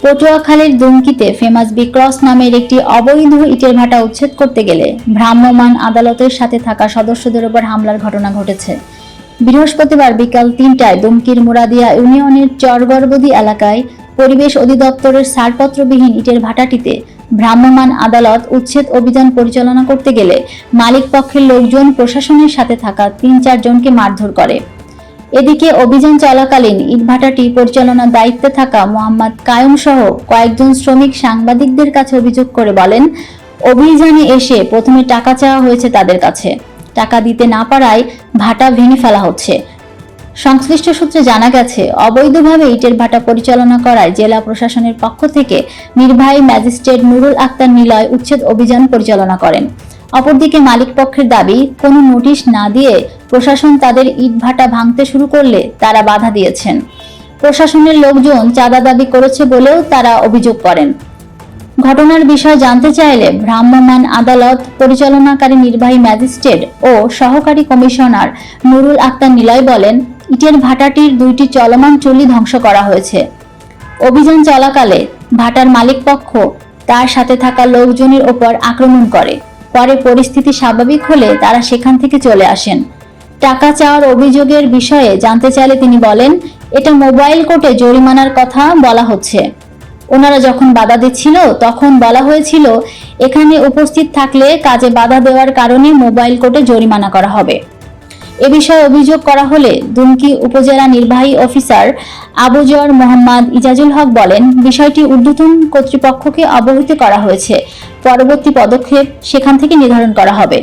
পটুয়াখালীর দুমকিতে ফেমাস বিক্রস নামের একটি অবৈধ ইটের ভাটা উচ্ছেদ করতে গেলে ভ্রাম্যমাণ আদালতের সাথে থাকা সদস্যদের উপর হামলার ঘটনা ঘটেছে। বৃহস্পতিবার বিকাল ৩টায় দুমকির মুরাদিয়া ইউনিয়নের চরগড়বদি এলাকায় পরিবেশ অধিদপ্তরের ছাড়পত্রবিহীন ইটের ভাটাটিতে ভ্রাম্যমাণ আদালত উচ্ছেদ অভিযান পরিচালনা করতে গেলে মালিক পক্ষের লোকজন প্রশাসনের সাথে থাকা ৩-৪ জনকে মারধর করে। এদিকে অভিযান চলাকালীন ইটভাটাটি পরিচালনার দায়িত্বে থাকা মোহাম্মদ কায়ুম সহ কয়েকজন শ্রমিক সাংবাদিকদের কাছে অভিযোগ করে বলেন, অভিযানে এসে প্রথমে টাকা চাওয়া হয়েছে তাদের কাছে, টাকা দিতে না পারায় ভাটা ভেঙে ফেলা হচ্ছে। সংশ্লিষ্ট সূত্রে জানা গেছে, অবৈধভাবে ইটের ভাটা পরিচালনা করায় জেলা প্রশাসনের পক্ষ থেকে নির্বাহী ম্যাজিস্ট্রেট নুরুল আক্তার নিলয় উচ্ছেদ অভিযান পরিচালনা করেন। অপরদিকে মালিক পক্ষের দাবি, কোনো নোটিশ না দিয়ে প্রশাসন তাদের ইট ভাটা ভাঙতে শুরু করলে তারা বাধা দিয়েছেন। প্রশাসনের লোকজন চাঁদা দাবি করেছে বলেও তারা অভিযোগ করেন। ঘটনার বিষয় জানতে চাইলে ভ্রাম্যমাণ আদালত পরিচালনাকারী নির্বাহী ম্যাজিস্ট্রেট ও সহকারী কমিশনার নুরুল আক্তার নিলয় বলেন, ইটের ভাটাটির 2টি চলমান চুল্লি ধ্বংস করা হয়েছে। অভিযান চলাকালে ভাটার মালিক পক্ষ তার সাথে থাকা লোকজনের ওপর আক্রমণ করে। পরে পরিস্থিতি স্বাভাবিক হলে তারা সেখান থেকে চলে আসেন। টাকা চাওয়ার অভিযোগের বিষয়ে জানতে চাইলে তিনি বলেন, এটা মোবাইল কোর্টে জরিমানার কথা বলা হচ্ছে। ওনারা যখন বাধা দিচ্ছিল তখন বলা হয়েছিল এখানে উপস্থিত থাকলে কাজে বাধা দেওয়ার কারণে মোবাইল কোর্টে জরিমানা করা হবে। এ বিষয়ে অভিযোগ করা হলে দুমকি উপজেলা নির্বাহী অফিসার আবুজর মোহাম্মদ ইজাজুল হক বলেন, বিষয়টি ঊর্ধ্বতন কর্তৃপক্ষকে অবহিত করা হয়েছে, পরবর্তী পদক্ষেপ সেখান থেকে নির্ধারণ করা হবে।